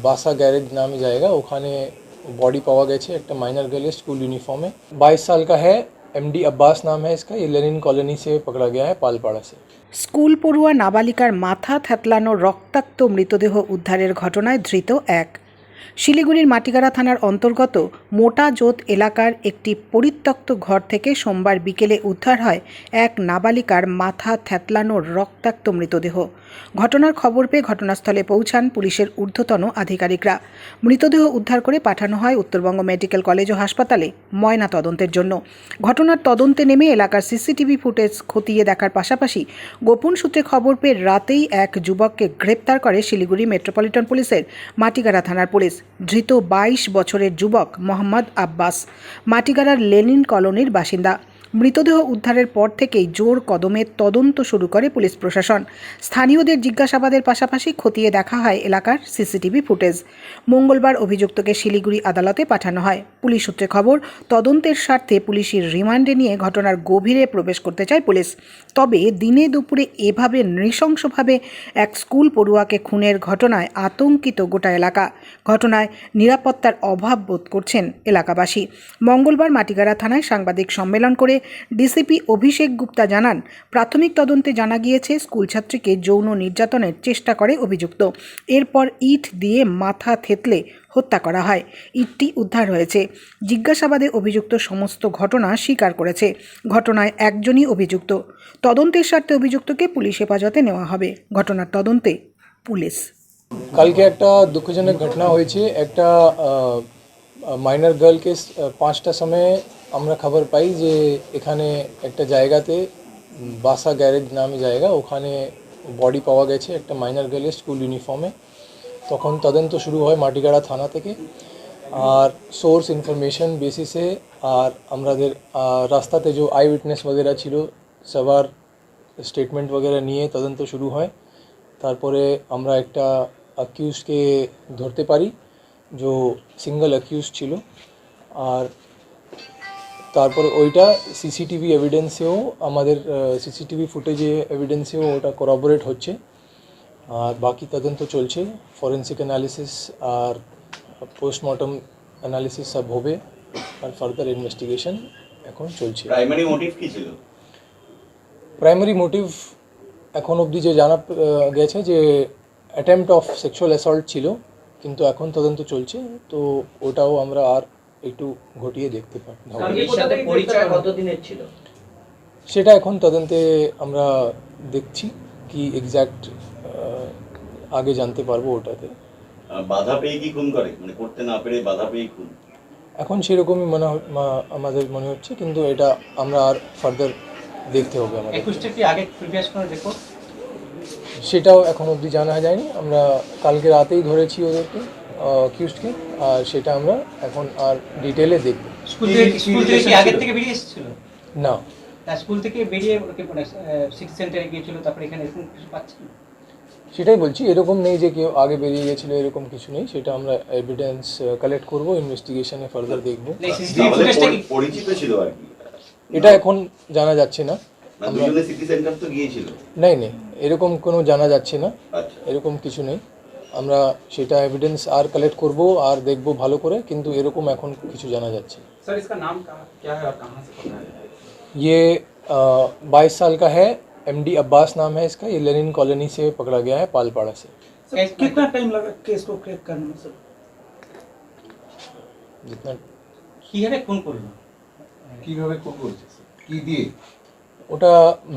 বাসা গ্যারেज नामी जाएगा ওখানে बॉडी पावा गए थे एक माइनर गर्ल स्कूल यूनिफॉर्म में 22 साल का है एमडी अब्बास नाम है इसका। ये लेनिन कॉलोनी से पकड़ा गया है पालपाड़ा से। স্কুল পড়ুয়া নাবালিকার মাথা থ্যাতলানো রক্তাক্ত মৃতদেহ উদ্ধারের ঘটনায় ধৃত এক। শিলিগুড়ির মাটিগাড়া থানার অন্তর্গত মোটা জোত এলাকার একটি পরিত্যক্ত ঘর থেকে সোমবার বিকেলে উদ্ধার হয় এক নাবালিকার মাথা থ্যাতলানো রক্তাক্ত মৃতদেহ। ঘটনার খবর পেয়ে ঘটনাস্থলে পৌঁছান পুলিশের ঊর্ধ্বতন আধিকারিকরা। মৃতদেহ উদ্ধার করে পাঠানো হয় উত্তরবঙ্গ মেডিকেল কলেজ ও হাসপাতালে ময়না তদন্তের জন্য। ঘটনার তদন্তে নেমে এলাকার সিসিটিভি ফুটেজ খতিয়ে দেখার পাশাপাশি গোপন সূত্রে খবর পেয়ে রাতেই এক যুবককে গ্রেপ্তার করে শিলিগুড়ি মেট্রোপলিটন পুলিশের মাটিগাড়া থানার পুলিশ। ধৃত 22 বছরের যুবক মোহাম্মদ আব্বাস মাটিগাড়ার লেনিন কলোনির বাসিন্দা। মৃতদেহ উদ্ধারের পর থেকেই জোর কদমে তদন্ত শুরু করে পুলিশ প্রশাসন। স্থানীয়দের জিজ্ঞাসাবাদের পাশাপাশি খতিয়ে দেখা হয় এলাকার সিসিটিভি ফুটেজ। মঙ্গলবার অভিযুক্তকে শিলিগুড়ি আদালতে পাঠানো হয়। পুলিশ সূত্রে খবর, তদন্তের স্বার্থে পুলিশের রিমান্ডে নিয়ে ঘটনার গভীরে প্রবেশ করতে চায় পুলিশ। তবে দিনে দুপুরে এভাবে নৃশংসভাবে এক স্কুল পড়ুয়াকে খুনের ঘটনায় আতঙ্কিত গোটা এলাকা। ঘটনায় নিরাপত্তার অভাব বোধ করছেন এলাকাবাসী। মঙ্গলবার মাটিগাড়া থানায় সাংবাদিক সম্মেলন করে ডিসিপি অভিষেক গুপ্তা জানান, প্রাথমিক তদন্তে জানা গিয়েছে স্কুল ছাত্রীকে যৌন নির্যাতনের চেষ্টা করে অভিযুক্ত। এরপর ইট দিয়ে মাথা থেতলে হত্যা করা হয়। ইটটি উদ্ধার হয়েছে। জিজ্ঞাসাবাদে অভিযুক্ত সমস্ত ঘটনা স্বীকার করেছে। ঘটনায় একজনই অভিযুক্ত। তদন্তের স্বার্থে অভিযুক্তকে পুলিশ হেফাজতে নেওয়া হবে। ঘটনার তদন্তে পুলিশ। কালকে একটা দুঃখজনক ঘটনা হয়েছে। একটা মাইনর গার্লকে 5টার সময় আমরা খবর পাই যে এখানে একটা জায়গাতে বাসা গ্যারেজ নামে জায়গা, ওখানে বডি পাওয়া গেছে একটা মাইনর গার্লের স্কুল ইউনিফর্মে। তখন তদন্ত শুরু হয় মাটিগাড়া থানা থেকে। আর সোর্স ইনফরমেশন বেসিসে আর আমাদের রাস্তাতে যে আই উইটনেস वगैरह ছিল সবার স্টেটমেন্ট वगैरह নিয়ে তদন্ত শুরু হয়। তারপরে আমরা একটা অ্যাকিউজকে ধরতে পারি जो সিঙ্গেল অ্যাকিউজ ছিল। আর তারপরে ওইটা সিসিটিভি এভিডেন্সেও আমাদের সিসিটিভি ফুটেজে এভিডেন্সেও ওটা করোবরেট হচ্ছে। আর বাকি তদন্ত চলছে, ফরেন্সিক অ্যানালিসিস আর পোস্টমর্টম অ্যানালিসিস সব হবে আর ফার্দার ইনভেস্টিগেশন এখন চলছে। প্রাইমারি মোটিভ কি ছিল? প্রাইমারি মোটিভ এখন অবধি যে জানা গেছে যে অ্যাটেম্পট অফ সেক্সুয়াল অ্যাসল্ট ছিল, কিন্তু এখন তদন্ত চলছে, তো ওটাও আমরা আর একটু ঘটিয়ে দেখতে পারি। সেটা এখন তদন্তে আমরা দেখছি কি এক্স্যাক্ট আগে জানতে পারবো ওটাতে। বাধা পেয়ে কি খুন করে, মানে করতে না পেরে বাধা পেয়ে খুন? এখন সেরকমই আমাদের মনে হচ্ছে, কিন্তু এটা আমরা আর ফার্দার দেখতে হবে আমাদের। সেটাও এখন অবধি জানা যায়নি। আমরা কালকে রাতেই ধরেছি ওদেরকে অ্যাকিউজডকে, আর সেটা আমরা এখন আর ডিটেলে দেখব। স্কুল থেকে কি আগে থেকে বেরিয়ে এসেছিল? না, স্কুল থেকে বেরিয়ে সিক্স সেন্টারে গিয়েছিল, তারপরে এখানে এরকম কিছু পাচ্ছেন? সেটাই বলছি, এরকম নেই যে কেউ আগে বেরিয়ে গেছিলো, এরকম কিছু নেই। সেটা আমরা এভিডেন্স কালেক্ট করবো, ইনভেস্টিগেশনে ফার্দার দেখবো। পরিচিত ছিল আর কি, এটা এখন জানা যাচ্ছে না। দুজনে সিটি সেন্টার তো গিয়েছিল? নেই, এরকম কোনো জানা যাচ্ছে না, এরকম কিছু নেই। আমরা সেটা এভিডেন্স আর কালেক্ট করব আর দেখব ভালো করে, কিন্তু এরকম এখন কিছু জানা যাচ্ছে। স্যার इसका नाम क्या है और कहां से पकड़ा है? ये 22 साल का है, एमडी अब्बास नाम है इसका। ये लेनिन कॉलोनी से पकड़ा गया है पालपाड़ा से। कितना टाइम लगा केस को क्रैक करने में सर? जितना কিভাবে খুন করলো, কিভাবে খুন করেছে, কি দিয়ে? ওটা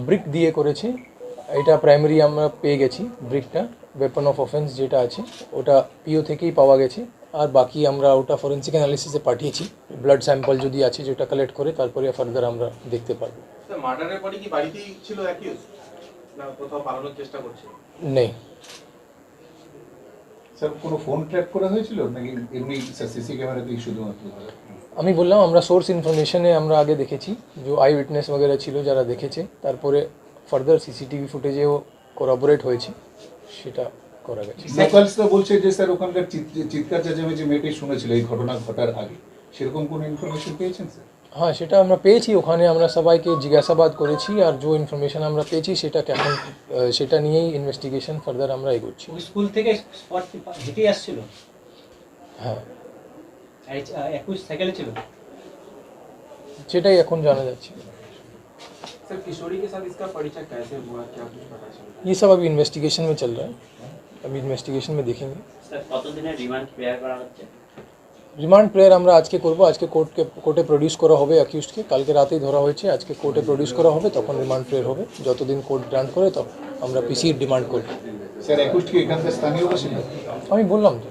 ব্রিক দিয়ে করেছে। এটা প্রাইমারি আমরা পেয়ে গেছি ব্রিকটা, ওয়েপন অফ অফেন্স যেটা আছে ওটা পিও থেকেই পাওয়া গেছে। আর বাকি আমরা ওটা ফরেন্সিক অ্যানালিসিসে পাঠিয়েছি। ব্লাড স্যাম্পল যদি আছে যেটা কালেক্ট করে তারপরে ফার্দার আমরা দেখতে পারবো। স্যার মার্ডারের পরে কি বাড়িতেই ছিল অ্যাকিউজ, না কোথাও পালানোর চেষ্টা করছে? নেই স্যার, কোনো ফোন ট্র্যাক করা হয়েছিল নাকি এমনি সিসি ক্যামেরাতেই শুধুমাত্র? আমি বললাম আমরা সোর্স ইনফরমেশনে আমরা আগে দেখেছি, যে আই উইটনেস वगैरह ছিল যারা দেখেছে, তারপরে ফার্দার সিসিটিভি ফুটেজেও করোবরেট হয়েছে, সেটা করা গেছে। লোকালসরা বলছে যে স্যার ওখানকার চিৎকার চেঁচামেচি মেয়েটি শুনেছিল এই ঘটনা ঘটার আগে, সেরকম কোনো ইনফরমেশন পেয়েছেন স্যার? হ্যাঁ, সেটা আমরা পেয়েছি। ওখানে আমরা সবাইকে জিজ্ঞাসাবাদ করেছি, আর যে ইনফরমেশন আমরা পেয়েছি সেটা কেমন, সেটা নিয়েই ইনভেস্টিগেশন ফার্দার আমরা এগোচ্ছি। স্কুল থেকে স্পট হেঁটে আসছিল? হ্যাঁ, আর 21 সাইকেলে ছিল। সেটাই এখন জানা যাচ্ছে। सर किशोरी के साथ इसका परिचय कैसे हुआ, क्या कुछ पता चला? ये सब अभी इन्वेस्टिगेशन में चल रहा है, अभी इन्वेस्टिगेशन में देखेंगे। স্যার কতদিনের রিমান্ড প্রেয়ার করা হচ্ছে? রিমান্ড প্রেয়ার আমরা আজকে করব, আজকে কোর্টে প্রডিউস করা হবে অ্যাকিউজডকে, কালকে রাতেই ধরা হয়েছে, আজকে কোর্টে প্রডিউস করা হবে, তখন রিমান্ড প্রেয়ার হবে, যতদিন কোর্ট গ্রান্ট করে তখন আমরা পিসির ডিমান্ড করব। স্যার 21 কি এখানকার স্থানীয় বাসিন্দা? আমি বললাম তো।